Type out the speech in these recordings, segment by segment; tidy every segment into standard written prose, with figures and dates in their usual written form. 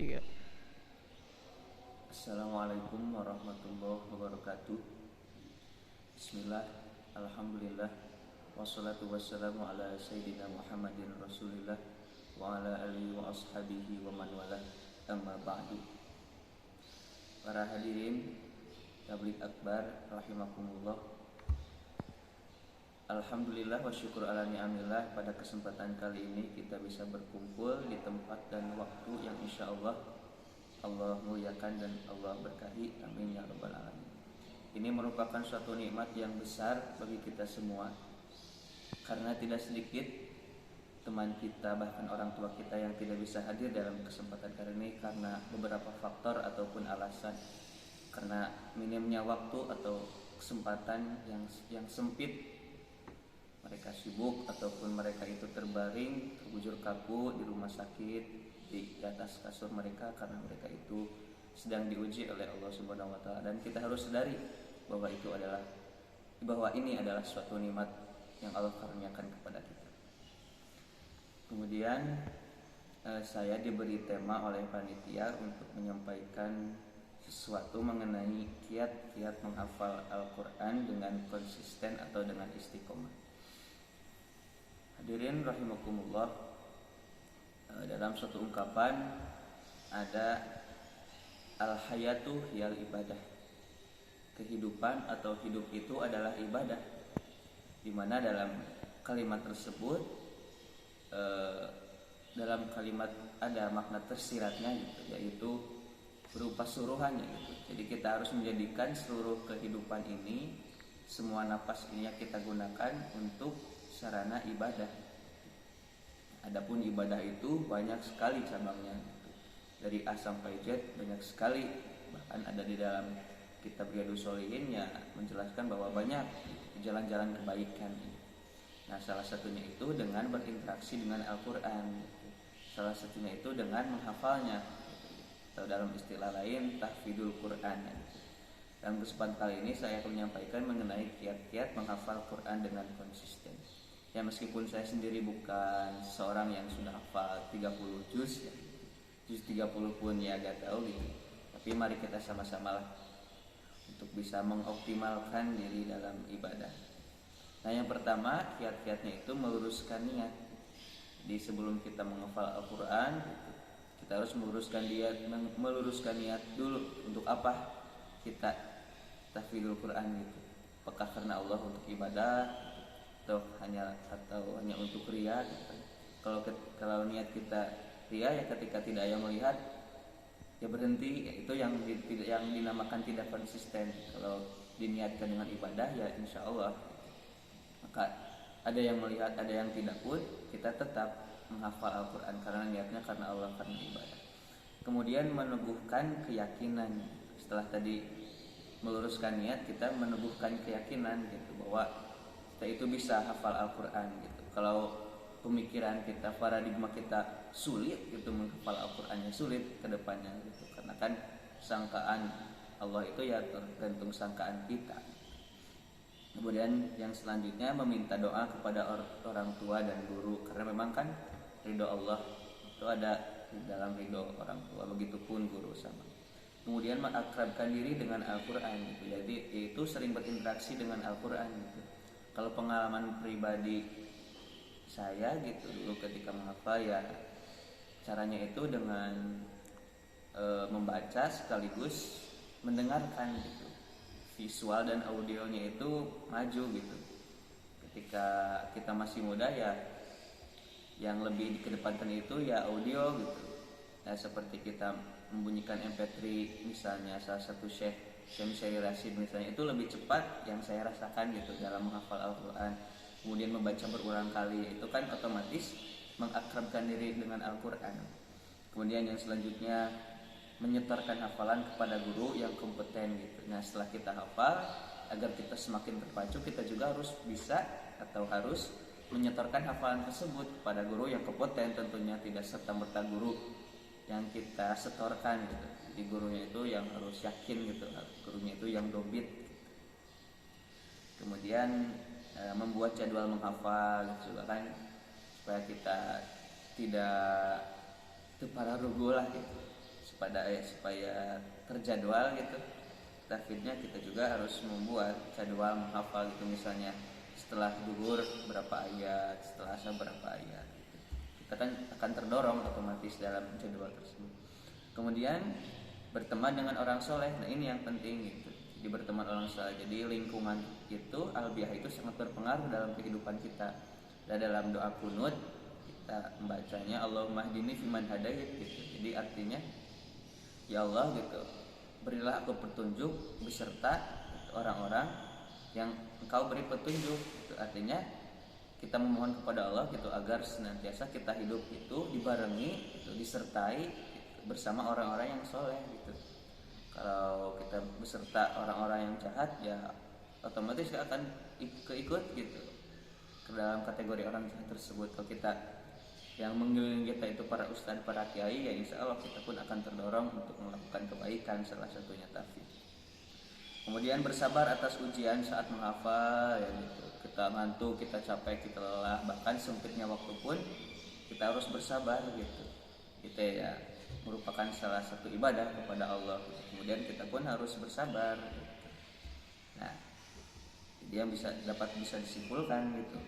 Tiga. Assalamualaikum warahmatullahi wabarakatuh. Bismillah, alhamdulillah, wassalatu wassalamu ala sayyidina Muhammadin rasulillah wa ala alihi wa ashabihi wa man walah, amma ba'du. Para hadirin tabligh akbar rahimakumullah. Alhamdulillah wa syukur ala ni'amillah, pada kesempatan kali ini kita bisa berkumpul di tempat dan waktu yang insyaallah Allah muliakan dan Allah berkahi, amin ya rabbal alamin. Ini merupakan suatu nikmat yang besar bagi kita semua, karena tidak sedikit teman kita, bahkan orang tua kita yang tidak bisa hadir dalam kesempatan kali ini karena beberapa faktor ataupun alasan, karena minimnya waktu atau kesempatan yang sempit. Mereka sibuk ataupun mereka itu terbaring, terbujur kaku di rumah sakit, di atas kasur mereka, karena mereka itu sedang diuji oleh Allah Subhanahu wa taala. Dan kita harus sadari bahwa ini adalah suatu nikmat yang Allah karuniakan kepada kita. Kemudian saya diberi tema oleh panitia untuk menyampaikan sesuatu mengenai kiat-kiat menghafal Al-Qur'an dengan konsisten atau dengan istiqomah. Hadirin rahimakumullah, dalam suatu ungkapan ada al-hayatu hiyal ibadah. Kehidupan atau hidup itu adalah ibadah, di mana dalam kalimat tersebut dalam kalimat ada makna tersiratnya gitu, yaitu berupa suruhannya gitu. Jadi kita harus menjadikan seluruh kehidupan ini, semua napas ini yang kita gunakan untuk sarana ibadah. Adapun ibadah itu banyak sekali cabangnya gitu. Dari A sampai Z banyak sekali, bahkan ada di dalam kitab Riyadhus Shalihin ya menjelaskan bahwa banyak jalan-jalan kebaikan. Nah, salah satunya itu dengan berinteraksi dengan Al-Qur'an gitu. Salah satunya itu dengan menghafalnya gitu. Atau dalam istilah lain tahfidul Qur'an gitu. Dalam kesempatan kali ini saya akan menyampaikan mengenai kiat-kiat menghafal Quran dengan konsisten. Ya, meskipun saya sendiri bukan seorang yang sudah hafal 30 juz ya, juz 30 pun ya agak tahu gitu. Tapi mari kita sama-sama lah untuk bisa mengoptimalkan diri dalam ibadah. Nah, yang pertama kiat-kiatnya itu meluruskan niat. Jadi sebelum kita menghafal Al-Quran gitu, kita harus meluruskan niat dulu. Untuk apa kita tahfidul Quran gitu? Apakah karena Allah untuk ibadah atau hanya untuk ria gitu. Kalau niat kita ria ya ketika tidak ada yang melihat ya berhenti, ya itu yang dinamakan tidak konsisten. Kalau diniatkan dengan ibadah ya insya Allah, maka ada yang melihat ada yang tidak pun kita tetap menghafal Al-Quran karena niatnya karena Allah, karena ibadah. Kemudian meneguhkan keyakinan. Setelah tadi meluruskan niat, kita meneguhkan keyakinan gitu, bahwa kita itu bisa hafal Al-Quran gitu. Kalau pemikiran kita, paradigma kita sulit gitu menghafal Al-Qurannya, sulit ke depannya gitu. Karena kan sangkaan Allah itu ya tergantung sangkaan kita. Kemudian yang selanjutnya meminta doa kepada orang tua dan guru, karena memang kan ridho Allah itu ada di dalam ridho orang tua, begitupun guru sama. Kemudian mengakrabkan diri dengan Al-Quran gitu. Jadi itu sering berinteraksi dengan Al-Quran gitu. Kalau pengalaman pribadi saya gitu, dulu ketika menghafal ya caranya itu dengan membaca sekaligus mendengarkan gitu. Visual dan audionya itu maju gitu. Ketika kita masih muda ya yang lebih dikedepankan itu ya audio gitu. Nah, seperti kita membunyikan MP3 misalnya, salah satu Syekh Syamsi Rashid misalnya, itu lebih cepat yang saya rasakan gitu dalam menghafal Al-Quran. Kemudian membaca berulang kali, itu kan otomatis mengakrabkan diri dengan Al-Quran. Kemudian yang selanjutnya menyetorkan hafalan kepada guru yang kompeten gitu. Nah, setelah kita hafal, agar kita semakin terpacu, kita juga harus bisa atau harus menyetorkan hafalan tersebut kepada guru yang kompeten, tentunya tidak serta-merta guru yang kita setorkan gitu. Jadi gurunya itu yang harus yakin gitu, gurunya itu yang dobit gitu. Kemudian membuat jadwal menghafal gitu juga kan, supaya kita tidak terpararugu lah gitu. supaya terjadwal gitu tahfidnya, kita juga harus membuat jadwal menghafal gitu. Misalnya setelah duhur berapa ayat, setelah asar berapa ayat gitu. Kita kan akan terdorong otomatis dalam jadwal tersebut. Kemudian berteman dengan orang soleh. Nah ini yang penting gitu. Jadi berteman orang soleh. Jadi lingkungan itu albiah itu sangat berpengaruh dalam kehidupan kita. Dan dalam doa kunut kita membacanya Allahumma hdini fiman hadait gitu. Jadi artinya ya Allah gitu, berilah aku petunjuk beserta orang-orang yang Engkau beri petunjuk. Itu artinya kita memohon kepada Allah gitu agar senantiasa kita hidup itu dibarengi, itu disertai gitu, bersama orang-orang yang soleh gitu. Kalau kita beserta orang-orang yang jahat ya otomatis akan keikut gitu ke dalam kategori orang jahat tersebut. Kalau kita yang mengelilingi kita itu para ustadz, para kiai, ya insya Allah kita pun akan terdorong untuk melakukan kebaikan, salah satunya tahfidz. Kemudian bersabar atas ujian saat menghafal ya gitu. Kita ngantuk, kita capek, kita lelah, bahkan sempitnya waktu pun kita harus bersabar gitu. Itu ya merupakan salah satu ibadah kepada Allah gitu. Kemudian kita pun harus bersabar gitu. Nah, dia dapat disimpulkan gitu.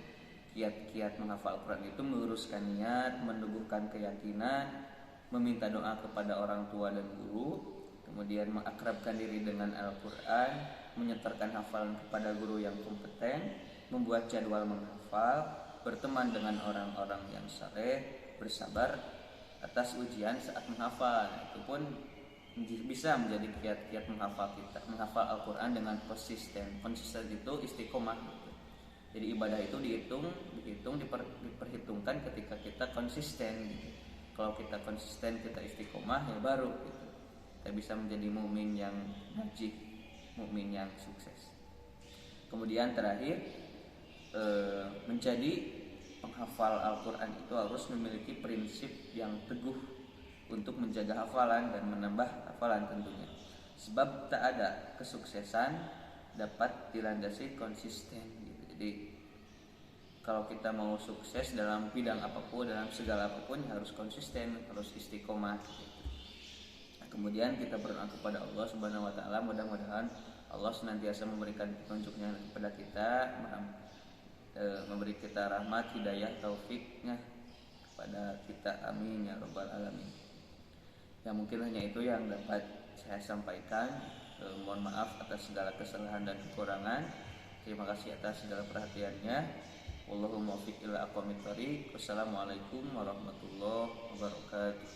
Kiat-kiat menghafal Al-Quran itu meluruskan niat, meneguhkan keyakinan, meminta doa kepada orang tua dan guru, kemudian mengakrabkan diri dengan Al-Quran, menyetorkan hafalan kepada guru yang kompeten, membuat jadwal menghafal, berteman dengan orang-orang yang saleh, bersabar atas ujian saat menghafal. Nah, itu pun bisa menjadi kiat-kiat menghafal Al-Quran dengan konsisten. Konsisten itu istiqomah gitu. Jadi ibadah itu diperhitungkan ketika kita konsisten gitu. Kalau kita konsisten, kita istiqomah, ya baru gitu kita bisa menjadi mukmin yang najih, mukmin yang sukses. Kemudian terakhir, menjadi penghafal Al-Quran itu harus memiliki prinsip yang teguh untuk menjaga hafalan dan menambah hafalan tentunya. Sebab tak ada kesuksesan dapat dilandasi konsisten gitu. Jadi kalau kita mau sukses dalam bidang apapun, dalam segala apapun, harus konsisten, harus istiqomah gitu. Nah, kemudian kita berdoa kepada Allah Subhanahu wa taala, mudah-mudahan Allah senantiasa memberikan petunjuknya kepada kita, memberi kita rahmat, hidayah, taufiknya kepada kita, amin ya rabbal alamin. Ya mungkin hanya itu yang dapat saya sampaikan. Mohon maaf atas segala kesalahan dan kekurangan. Terima kasih atas segala perhatiannya. Wallahu muwaffiq ila aqwamit thoriq. Wassalamualaikum warahmatullahi wabarakatuh.